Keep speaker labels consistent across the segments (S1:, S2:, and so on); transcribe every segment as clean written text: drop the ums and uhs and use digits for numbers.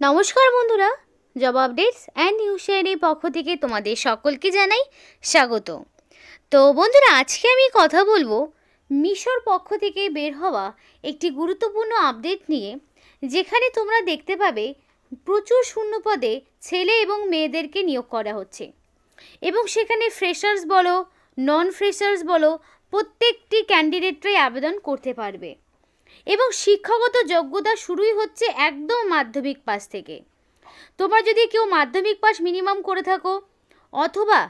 S1: নমস্কার বন্ধুরা, job updates and news শেয়ারের পক্ষ থেকে তোমাদের সকলকে জানাই স্বাগত। তো বন্ধুরা, আজকে আমি কথা বলবো মিশোর পক্ষ থেকে বের হওয়া একটি গুরুত্বপূর্ণ আপডেট নিয়ে, যেখানে তোমরা দেখতে পাবে প্রচুর শূন্যপদে ছেলে এবং মেয়েদেরকে নিয়োগ করা হচ্ছে এবং সেখানে ফ্রেশার্স বলো নন ফ্রেশার্স বলো প্রত্যেকটি ক্যান্ডিডেটরাই আবেদন করতে পারবে এবং শিক্ষাগত যোগ্যতা শুরুই হচ্ছে একদম মাধ্যমিক পাস থেকে। তোমরা যদি কেউ মাধ্যমিক পাস মিনিমাম করে থাকো, অথবা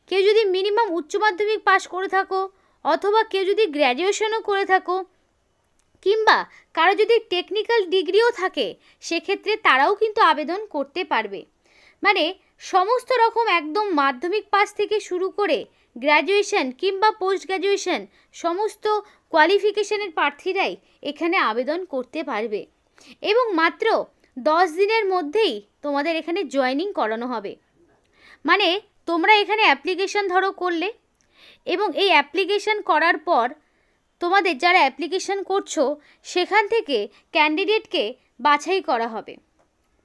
S1: কেউ যদি মিনিমাম উচ্চ মাধ্যমিক পাস করে থাকো, অথবা কেউ যদি গ্র্যাজুয়েশনও করে থাকো, কিংবা কারো যদি টেকনিক্যাল ডিগ্রিও থাকে, সেক্ষেত্রে তারাও কিন্তু আবেদন করতে পারবে। মানে সমস্ত রকম একদম মাধ্যমিক পাস থেকে শুরু করে গ্র্যাজুয়েশন কিংবা পোস্ট গ্র্যাজুয়েশন সমস্ত কোয়ালিফিকেশনের প্রার্থীরাই এখানে আবেদন করতে পারবে এবং মাত্র 10 দিনের মধ্যেই তোমাদের এখানে জয়েনিং করানো হবে। মানে তোমরা এখানে অ্যাপ্লিকেশন ধরো করলে এবং এই অ্যাপ্লিকেশন করার পর তোমাদের যারা অ্যাপ্লিকেশন করছো সেখান থেকে ক্যান্ডিডেটকে বাছাই করা হবে,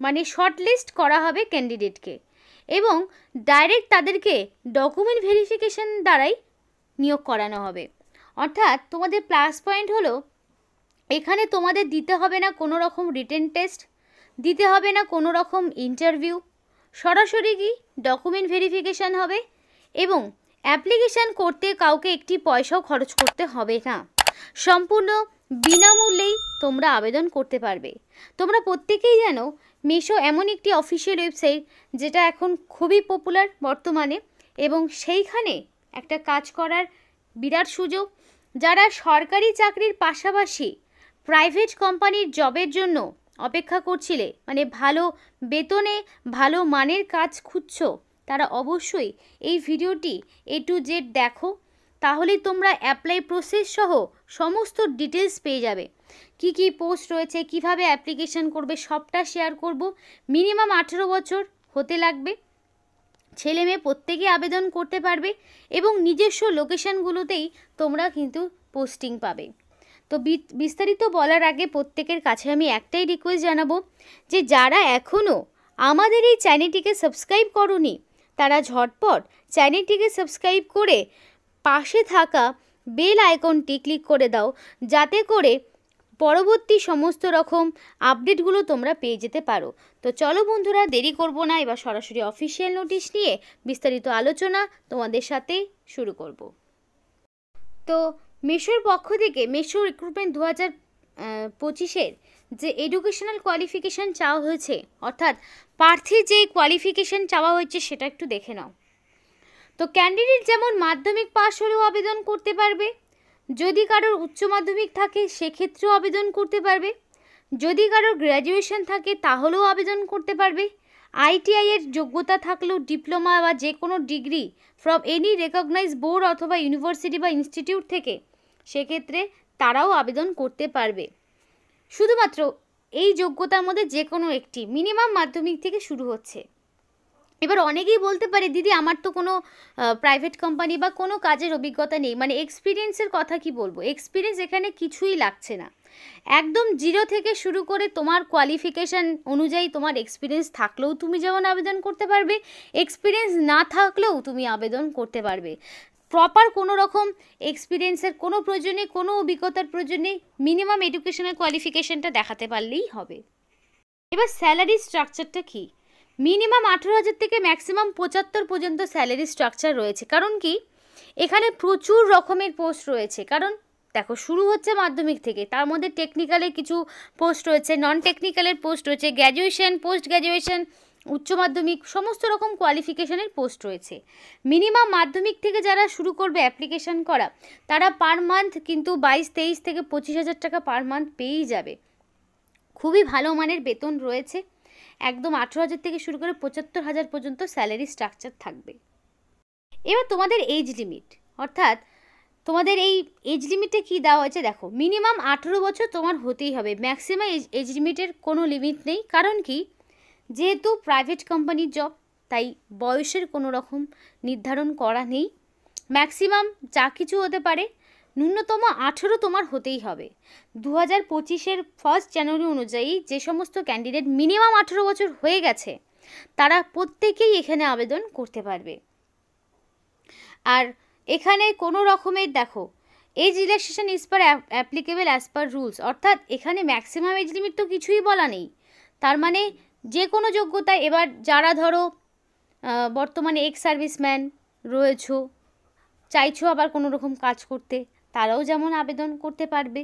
S1: মানে শর্টলিস্ট করা হবে ক্যান্ডিডেটকে এবং ডাইরেক্ট তাদেরকে ডকুমেন্ট ভেরিফিকেশন দ্বারাই নিয়োগ করানো হবে। অর্থাৎ তোমাদের প্লাস পয়েন্ট হলো এখানে তোমাদের দিতে হবে না কোনো রকম রিটেন টেস্ট, দিতে হবে না কোনো রকম ইন্টারভিউ, সরাসরি কি ডকুমেন্ট ভেরিফিকেশান হবে এবং অ্যাপ্লিকেশান করতে কাউকে একটি পয়সাও খরচ করতে হবে না, সম্পূর্ণ বিনামূল্যেই তোমরা আবেদন করতে পারবে। তোমরা প্রত্যেকেই জানো মিশো এমন একটি অফিসিয়াল ওয়েবসাইট যেটা এখন খুবই পপুলার বর্তমানে এবং সেইখানে একটা কাজ করার বিরাট সুযোগ। যারা সরকারি চাকরির পাশাপাশি প্রাইভেট কোম্পানির জবের জন্য অপেক্ষা করছিলে, মানে ভালো বেতনে ভালো মানের কাজ খুঁজছো, তারা অবশ্যই এই ভিডিওটি A to Z দেখো, তাহলেই তোমরা অ্যাপ্লাই প্রসেস সহ সমস্ত ডিটেলস পেয়ে যাবে। কি কি পোস্ট রয়েছে, কিভাবে অ্যাপ্লিকেশন করবে, সবটা শেয়ার করব। মিনিমাম 18 বছর হতে লাগবে, ছেলে মেয়ে প্রত্যেকে আবেদন করতে পারবে এবং নিজস্ব লোকেশানগুলোতেই তোমরা কিন্তু পোস্টিং পাবে। তো বিস্তারিত বলার আগে প্রত্যেকের কাছে আমি একটাই রিকোয়েস্ট জানাবো যে যারা এখনও আমাদের এই চ্যানেলটিকে সাবস্ক্রাইব করোনি, তারা ঝটপট চ্যানেলটিকে সাবস্ক্রাইব করে পাশে থাকা বেল আইকনটি ক্লিক করে দাও, যাতে করে পরবর্তী সমস্ত রকম আপডেটগুলো তোমরা পেয়ে যেতে পারো। তো চলো বন্ধুরা, দেরি করব না, এবার সরাসরি অফিসিয়াল নোটিশ নিয়ে বিস্তারিত আলোচনা তোমাদের সাথে শুরু করব। তো মিশোর পক্ষ থেকে মিশো রিক্রুটমেন্ট 2025-এর যে এডুকেশনাল কোয়ালিফিকেশান চাওয়া হয়েছে, অর্থাৎ প্রার্থীর যে কোয়ালিফিকেশান চাওয়া হয়েছে সেটা একটু দেখে নাও। তো ক্যান্ডিডেট যেমন মাধ্যমিক পাস হলেও আবেদন করতে পারবে, যদি কারোর উচ্চ মাধ্যমিক থাকে সেক্ষেত্রেও আবেদন করতে পারবে, যদি কারোর গ্র্যাজুয়েশন থাকে তাহলেও আবেদন করতে পারবে, ITI এর যোগ্যতা থাকলেও ডিপ্লোমা বা যে কোনো degree from any recognize board অথবা ইউনিভার্সিটি বা ইনস্টিটিউট থেকে, সেক্ষেত্রে তারাও আবেদন করতে পারবে। শুধুমাত্র এই যোগ্যতার মধ্যে যে কোনো একটি, মিনিমাম মাধ্যমিক থেকে শুরু হচ্ছে। এবার অনেকেই বলতে পারে দিদি আমার তো কোনো প্রাইভেট কোম্পানি বা কোনো কাজের অভিজ্ঞতা নেই, মানে এক্সপিরিয়েন্সের কথা কি বলবো। এক্সপিরিয়েন্স এখানে কিছুই লাগছে না, একদম জিরো থেকে শুরু করে তোমার কোয়ালিফিকেশান অনুযায়ী তোমার এক্সপিরিয়েন্স থাকলেও তুমি যেমন আবেদন করতে পারবে, এক্সপিরিয়েন্স না থাকলেও তুমি আবেদন করতে পারবে। প্রপার কোনো রকম এক্সপিরিয়েন্সের কোনো প্রয়োজন নেই, কোনো অভিজ্ঞতার প্রয়োজন নেই, মিনিমাম এডুকেশনাল কোয়ালিফিকেশানটা দেখাতে পারলেই হবে। এবার স্যালারি স্ট্রাকচারটা কী? মিনিমাম 18,000 থেকে ম্যাক্সিমাম 75 পর্যন্ত স্যালারি স্ট্রাকচার রয়েছে। কারণ কি, এখানে প্রচুর রকমের পোস্ট রয়েছে। কারণ দেখো, শুরু হচ্ছে মাধ্যমিক থেকে, তার মধ্যে টেকনিক্যালের কিছু পোস্ট রয়েছে, নন টেকনিক্যালের পোস্ট রয়েছে, গ্র্যাজুয়েশন, পোস্ট গ্র্যাজুয়েশন, উচ্চ মাধ্যমিক, সমস্ত রকম কোয়ালিফিকেশনের পোস্ট রয়েছে। মিনিমাম মাধ্যমিক থেকে যারা শুরু করবে অ্যাপ্লিকেশান করা, তারা পার মান্থ কিন্তু 22-23 থেকে 25,000 টাকা পার মান্থ পেয়েই যাবে। খুবই ভালো মানের বেতন রয়েছে, একদম 18,000 থেকে শুরু করে 75,000 পর্যন্ত স্যালারি স্ট্রাকচার থাকবে। এবার তোমাদের এজ লিমিট, অর্থাৎ তোমাদের এই এজ লিমিটে কী দেওয়া হয়েছে দেখো, মিনিমাম 18 বছর তোমার হতেই হবে, ম্যাক্সিমাম এজ লিমিটের কোনো লিমিট নেই। কারণ কি, যেহেতু প্রাইভেট কোম্পানির জব, তাই বয়সের কোনো রকম নির্ধারণ করা নেই। ম্যাক্সিমাম যা কিছু হতে পারে ন্যূনতম 18 তোমার হতেই হবে। 2025-এর 1 জানুয়ারি অনুযায়ী যে সমস্ত ক্যান্ডিডেট মিনিমাম 18 বছর হয়ে গেছে তারা প্রত্যেকেই এখানে আবেদন করতে পারবে। আর এখানে কোনো রকমের দেখো age relaxation is per applicable as per rules, অর্থাৎ এখানে ম্যাক্সিমাম এজ লিমিট তো কিছুই বলা নেই। তার মানে যে কোনো যোগ্যতায়, এবার যারা ধরো বর্তমানে এক্স সার্ভিসম্যান রয়েছো, চাইছো আবার কোনো রকম কাজ করতে, তারাও যেমন আবেদন করতে পারবে,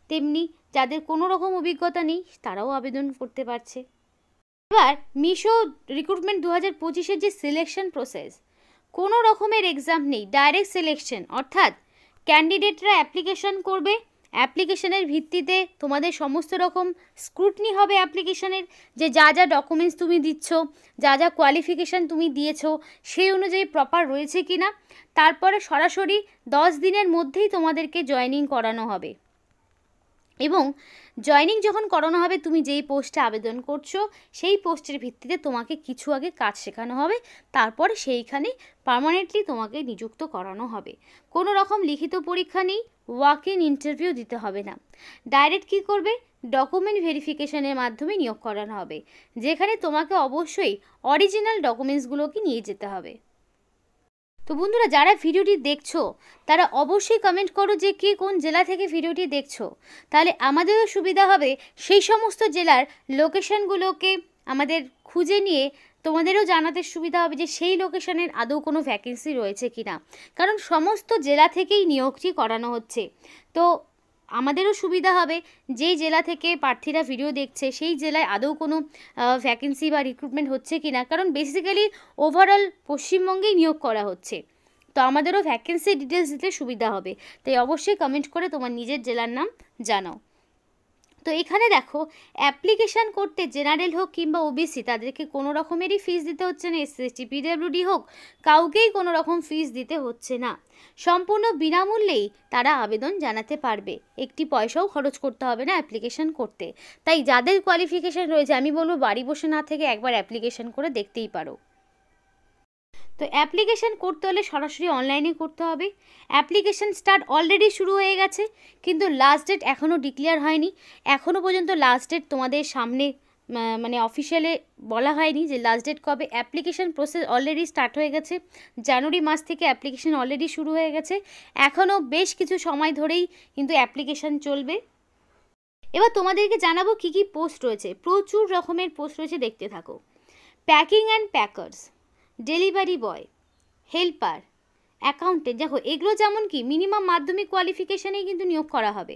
S1: তেমনি যাদের কোনো রকম অভিজ্ঞতা নেই তারাও আবেদন করতে পারছে। এবার মিশো রিক্রুটমেন্ট 2025-এর যে সিলেকশন প্রসেস, কোনো রকমের এক্সাম নেই, ডাইরেক্ট সিলেকশন, অর্থাৎ ক্যান্ডিডেটরা অ্যাপ্লিকেশন করবে, অ্যাপ্লিকেশনের ভিত্তিতে তোমাদের সমস্ত রকম স্ক্রুটনি হবে অ্যাপ্লিকেশনের, যে যা যা ডকুমেন্টস তুমি দিচ্ছ, যা যা কোয়ালিফিকেশান তুমি দিয়েছো সেই অনুযায়ী প্রপার রয়েছে কি না, তারপরে সরাসরি 10 দিনের মধ্যেই তোমাদেরকে জয়েনিং করানো হবে। এবং জয়েনিং যখন করানো হবে, তুমি যেই পোস্টে আবেদন করছো সেই পোস্টের ভিত্তিতে তোমাকে কিছু আগে কাজ শেখানো হবে, তারপরে সেইখানে পার্মানেন্টলি তোমাকে নিযুক্ত করানো হবে। কোনো রকম লিখিত পরীক্ষা নেই, ওয়াক ইন ইন্টারভিউ দিতে হবে না। ডাইরেক্ট কী করবে, ডকুমেন্ট ভেরিফিকেশনের মাধ্যমে নিয়োগ করানো হবে, যেখানে তোমাকে অবশ্যই অরিজিনাল ডকুমেন্টসগুলোকে নিয়ে যেতে হবে। তো বন্ধুরা, যারা ভিডিওটি দেখছো তারা অবশ্যই কমেন্ট করো যে কে কোন জেলা থেকে ভিডিওটি দেখছো, তাহলে আমাদেরও সুবিধা হবে সেই সমস্ত জেলার লোকেশনগুলোকে আমাদের খুঁজে নিয়ে তোমাদেরও জানাতে সুবিধা হবে যে সেই লোকেশনের আদৌ কোনো ভ্যাকেন্সি রয়েছে কি না, কারণ সমস্ত জেলা থেকেই নিয়োগটি করানো হচ্ছে। তো আমাদেরও সুবিধা হবে যেই জেলা থেকে প্রার্থীরা ভিডিও দেখছে সেই জেলায় আদৌ কোনো ভ্যাকেন্সি বা রিক্রুটমেন্ট হচ্ছে কি না, কারণ বেসিক্যালি ওভারঅল পশ্চিমবঙ্গেই নিয়োগ করা হচ্ছে, তো আমাদেরও ভ্যাকেন্সি ডিটেলস দিতে সুবিধা হবে। তাই অবশ্যই কমেন্ট করে তোমার নিজের জেলার নাম জানাও। তো এখানে দেখো, অ্যাপ্লিকেশান করতে জেনারেল হোক কিংবা ওবিসি তাদেরকে কোনো রকমেরই ফিস দিতে হচ্ছে না, এসসি পিডব্লিউডি হোক কাউকেই কোনো রকম ফিস দিতে হচ্ছে না, সম্পূর্ণ বিনামূল্যেই তারা আবেদন জানাতে পারবে, একটি পয়সাও খরচ করতে হবে না অ্যাপ্লিকেশান করতে। তাই যাদের কোয়ালিফিকেশান রয়েছে আমি বলবো বাড়ি বসে না থেকে একবার অ্যাপ্লিকেশান করে দেখতেই পারো। তো অ্যাপ্লিকেশান করতে হলে সরাসরি অনলাইনে করতে হবে। অ্যাপ্লিকেশান স্টার্ট অলরেডি শুরু হয়ে গেছে, কিন্তু লাস্ট ডেট এখনও ডিক্লেয়ার হয়নি, এখনও পর্যন্ত লাস্ট ডেট তোমাদের সামনে মানে অফিসিয়ালে বলা হয়নি যে লাস্ট ডেট কবে। অ্যাপ্লিকেশান প্রসেস অলরেডি স্টার্ট হয়ে গেছে, জানুয়ারি মাস থেকে অ্যাপ্লিকেশান অলরেডি শুরু হয়ে গেছে, এখনও বেশ কিছু সময় ধরেই কিন্তু অ্যাপ্লিকেশান চলবে। এবার তোমাদেরকে জানাবো কী কী পোস্ট রয়েছে, প্রচুর রকমের পোস্ট রয়েছে, দেখতে থাকো। Packing and packers, delivery boy, helper, accountant, দেখো এগুলো যেমন কি মিনিমাম মাধ্যমিক কোয়ালিফিকেশানেই কিন্তু নিয়োগ করা হবে।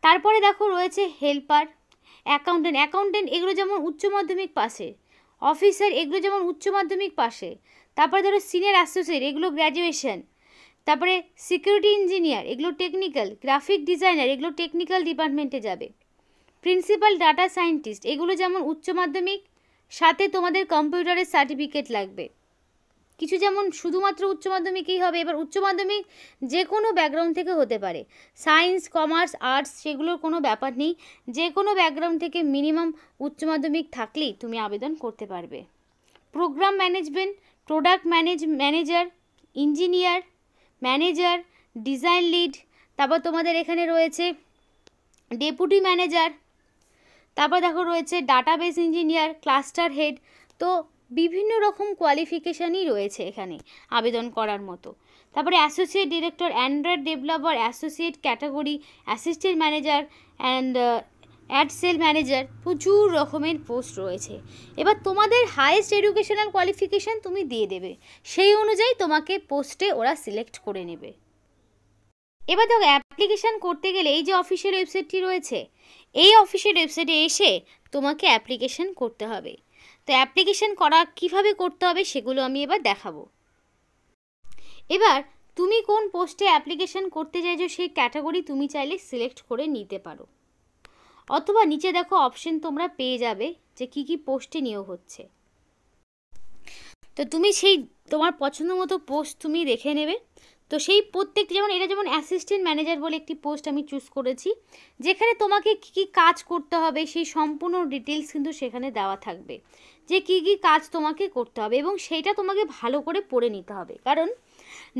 S1: তারপরে দেখো রয়েছে হেল্পার, অ্যাকাউন্টেন্ট এগুলো যেমন উচ্চ মাধ্যমিক পাশে, অফিসার এগুলো যেমন উচ্চ মাধ্যমিক পাশে, তারপরে ধরো সিনিয়র অ্যাসোসিয়েট এগুলো গ্র্যাজুয়েশন, তারপরে সিকিউরিটি ইঞ্জিনিয়ার এগুলো টেকনিক্যাল, গ্রাফিক ডিজাইনার এগুলো টেকনিক্যাল ডিপার্টমেন্টে যাবে, প্রিন্সিপাল ডাটা সায়েন্টিস্ট এগুলো যেমন উচ্চ মাধ্যমিক, সাথে তোমাদের কম্পিউটারের সার্টিফিকেট লাগবে। কিছু যেমন শুধুমাত্র উচ্চ মাধ্যমিকই হবে, এবার উচ্চ মাধ্যমিক যে কোনো ব্যাকগ্রাউন্ড থেকে হতে পারে, সায়েন্স কমার্স আর্টস সেগুলোর কোনো ব্যাপার নেই, যে কোনো ব্যাকগ্রাউন্ড থেকে মিনিমাম উচ্চ মাধ্যমিক থাকলেই তুমি আবেদন করতে পারবে। Program management, product manager, engineer, manager, design lead, তারপর তোমাদের এখানে রয়েছে ডেপুটি ম্যানেজার, তারপর দেখো রয়েছে ডাটাবেস ইঞ্জিনিয়ার, ক্লাস্টার হেড। তো বিভিন্ন রকম কোয়ালিফিকেশানই রয়েছে এখানে আবেদন করার মতো। তারপরে associate director, Android developer, associate category, assistant manager and ad sale manager, প্রচুর রকমের পোস্ট রয়েছে। এবার তোমাদের হাইয়েস্ট এডুকেশনাল কোয়ালিফিকেশান তুমি দিয়ে দেবে, সেই অনুযায়ী তোমাকে পোস্টে ওরা সিলেক্ট করে নেবে। এবার দেখো, অ্যাপ্লিকেশান করতে গেলে এই যে অফিসিয়াল ওয়েবসাইটটি রয়েছে, এই অফিসিয়াল ওয়েবসাইটে এসে তোমাকে অ্যাপ্লিকেশান করতে হবে। তো অ্যাপ্লিকেশান করা কিভাবে করতে হবে সেগুলো আমি এবার দেখাবো। এবার তুমি কোন পোস্টে অ্যাপ্লিকেশান করতে চাইছো সেই ক্যাটাগরি তুমি চাইলে সিলেক্ট করে নিতে পারো, অথবা নিচে দেখো অপশন তোমরা পেয়ে যাবে যে কী কী পোস্টে নিয়োগ হচ্ছে। তো তুমি সেই তোমার পছন্দ মতো পোস্ট তুমি দেখে নেবে। তো সেই প্রত্যেকটি, যেমন এটা যেমন অ্যাসিস্ট্যান্ট ম্যানেজার বলে একটি পোস্ট আমি চুজ করেছি, যেখানে তোমাকে কী কী কাজ করতে হবে সেই সম্পূর্ণ ডিটেলস কিন্তু সেখানে দেওয়া থাকবে, যে কী কী কাজ তোমাকে করতে হবে, এবং সেইটা তোমাকে ভালো করে পড়ে নিতে হবে। কারণ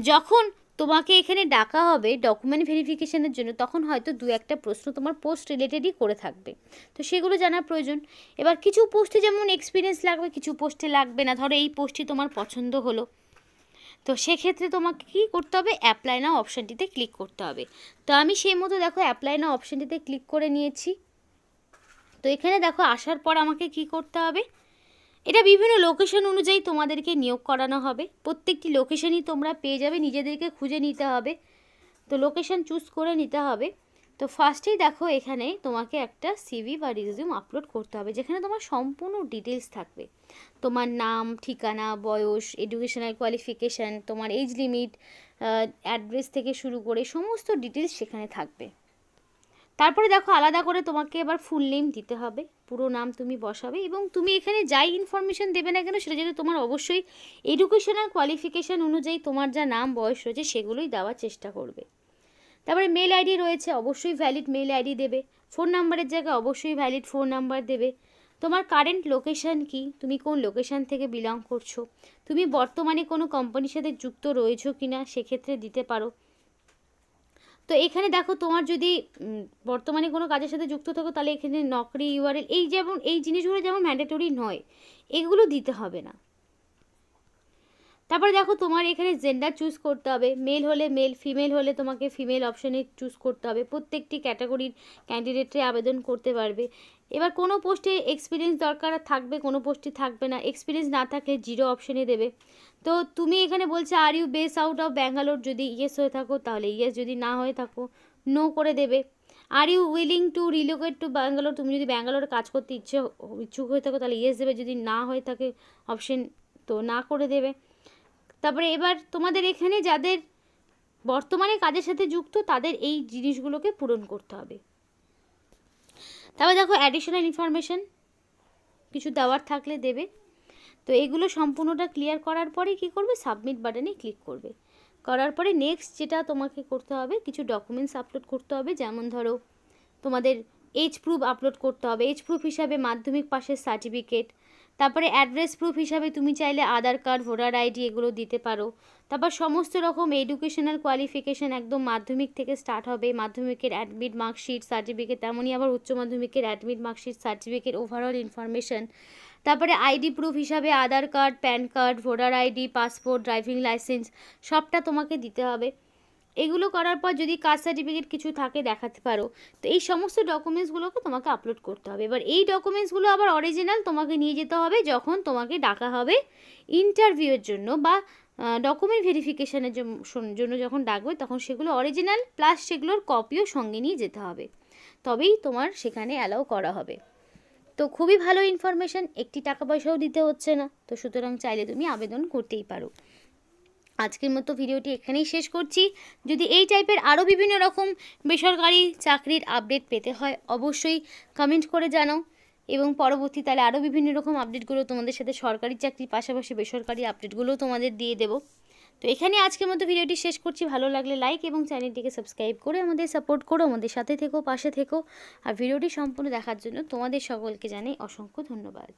S1: যখন তোমাকে এখানে ডাকা হবে ডকুমেন্ট ভেরিফিকেশনের জন্য, তখন হয়তো 2-1টা প্রশ্ন তোমার পোস্ট রিলেটেডই করে থাকবে, তো সেগুলো জানার প্রয়োজন। এবার কিছু পোস্টে যেমন এক্সপিরিয়েন্স লাগবে, কিছু পোস্টে লাগবে না। ধরো এই পোস্টটি তোমার পছন্দ হলো, তো সেক্ষেত্রে তোমাকে কী করতে হবে, অ্যাপ্লাই নাও অপশানটিতে ক্লিক করতে হবে। তো আমি সেই মতো দেখো অ্যাপ্লাই নাও অপশানটিতে ক্লিক করে নিয়েছি। তো এখানে দেখো আসার পর আমাকে কি করতে হবে, এটা বিভিন্ন লোকেশন অনুযায়ী তোমাদেরকে নিয়োগ করানো হবে। প্রত্যেকটি লোকেশনই তোমরা পেয়ে যাবে, নিজেদেরকে খুঁজে নিতে হবে, তো লোকেশন চুজ করে নিতে হবে। তো ফার্স্টেই দেখো এখানে তোমাকে একটা সিভি বা রিজিউম আপলোড করতে হবে, যেখানে তোমার সম্পূর্ণ ডিটেলস থাকবে, তোমার নাম, ঠিকানা, বয়স, এডুকেশনাল কোয়ালিফিকেশান, তোমার এজ লিমিট, অ্যাড্রেস থেকে শুরু করে সমস্ত ডিটেলস সেখানে থাকবে। তারপরে দেখো আলাদা করে তোমাকে এবার ফুল নেম দিতে হবে, পুরো নাম তুমি বসাবে, এবং তুমি এখানে যাই ইনফরমেশান দেবে না কেন সেটা যদি তোমার অবশ্যই এডুকেশনাল কোয়ালিফিকেশান অনুযায়ী তোমার যা নাম বয়স রয়েছে সেগুলোই দেওয়ার চেষ্টা করবে। তারপরে মেল আইডি রয়েছে, অবশ্যই ভ্যালিড মেল আইডি দেবে। ফোন নাম্বারের জায়গায় অবশ্যই ভ্যালিড ফোন নাম্বার দেবে। তোমার কারেন্ট লোকেশান কি, তুমি কোন লোকেশান থেকে বিলং করছো, তুমি বর্তমানে কোনো কোম্পানির সাথে যুক্ত রয়েছো কি না সেক্ষেত্রে দিতে পারো। তো এখানে দেখো তোমার যদি বর্তমানে কোনো কাজের সাথে যুক্ত থাকো তাহলে এখানে নকরি ইউআরএল এই জিনিসগুলো যেমন ম্যান্ডেটরি নয়, এগুলো দিতে হবে না। তারপরে দেখো তোমার এখানে জেন্ডার চুজ করতে হবে, মেল হলে মেল, ফিমেল হলে তোমাকে ফিমেল অপশানে চুজ করতে হবে। প্রত্যেকটি ক্যাটাগরির ক্যান্ডিডেটে আবেদন করতে পারবে। এবার কোনো পোস্টে এক্সপিরিয়েন্স দরকার থাকবে, কোনো পোস্টে থাকবে না। এক্সপিরিয়েন্স না থাকলে 0 অপশানে দেবে। তো তুমি এখানে বলছে are you base out of Bangalore, যদি ইয়েস হয়ে থাকো তাহলে ইয়েস, যদি না হয়ে থাকো নো করে দেবে। Are you willing to relocate to Bangalore, তুমি যদি ব্যাঙ্গালোরে কাজ করতে ইচ্ছুক হয়ে থাকো তাহলে ইয়েস দেবে, যদি না হয়ে থাকে অপশন তো না করে দেবে। তারপরে এবার তোমাদের এখানে যাদের বর্তমানে কাজের সাথে যুক্ত তাদের এই জিনিসগুলোকে পূরণ করতে হবে। তারপর দেখো অ্যাডিশনাল ইনফরমেশান কিছু দেওয়ার থাকলে দেবে। তো এগুলো সম্পূর্ণটা ক্লিয়ার করার পরে কি করবে, সাবমিট বাটনে ক্লিক করবে। করার পরে নেক্সট যেটা তোমাকে করতে হবে, কিছু ডকুমেন্টস আপলোড করতে হবে। যেমন ধরো তোমাদের এজ প্রুফ আপলোড করতে হবে, এজ প্রুফ হিসাবে মাধ্যমিক পাশের সার্টিফিকেট। তারপরে অ্যাড্রেস প্রুফ হিসাবে তুমি চাইলে আধার কার্ড, ভোটার আইডি এগুলো দিতে পারো। তারপর সমস্ত রকম এডুকেশনাল কোয়ালিফিকেশান একদম মাধ্যমিক থেকে স্টার্ট হবে, মাধ্যমিকের অ্যাডমিট মার্কশিট সার্টিফিকেট, তেমনই আবার উচ্চ মাধ্যমিকের admit marksheet certificate, overall information. তারপরে আইডি প্রুফ হিসাবে Aadhaar card, PAN card, voter ID, passport, driving licence সবটা তোমাকে দিতে হবে। এগুলো করার পর যদি কাস্ট সার্টিফিকেট কিছু থাকে দেখাতে পারো। তো এই সমস্ত ডকুমেন্টসগুলোকে তোমাকে আপলোড করতে হবে। এবার এই ডকুমেন্টসগুলো আবার অরিজিনাল তোমাকে নিয়ে যেতে হবে যখন তোমাকে ডাকা হবে ইন্টারভিউয়ের জন্য, বা ডকুমেন্ট ভেরিফিকেশানের জন্য যখন ডাকবে তখন সেগুলো অরিজিনাল প্লাস সেগুলোর কপিও সঙ্গে নিয়ে যেতে হবে, তবেই তোমার সেখানে অ্যালাউ করা হবে। তো খুবই ভালো ইনফরমেশান, একটি টাকা পয়সাও দিতে হচ্ছে না, তো সুতরাং চাইলে তুমি আবেদন করতেই পারো। আজকের মতো ভিডিওটি এখানেই শেষ করছি। যদি এই টাইপের আরও বিভিন্ন রকম বেসরকারি চাকরির আপডেট পেতে হয় অবশ্যই কমেন্ট করে জানাও, এবং পরবর্তীকালে আরও বিভিন্ন রকম আপডেটগুলো তোমাদের সাথে সরকারি চাকরির পাশাপাশি বেসরকারি আপডেটগুলোও তোমাদের দিয়ে দেবো। তো এখানে আজকের মতো ভিডিওটি শেষ করছি। ভালো লাগলে লাইক এবং চ্যানেলটিকে সাবস্ক্রাইব করে আমাদের সাপোর্ট করো, আমাদের সাথে থেকো, পাশে থেকো। আর ভিডিওটি সম্পূর্ণ দেখার জন্য তোমাদের সকলকে জানাই অসংখ্য ধন্যবাদ।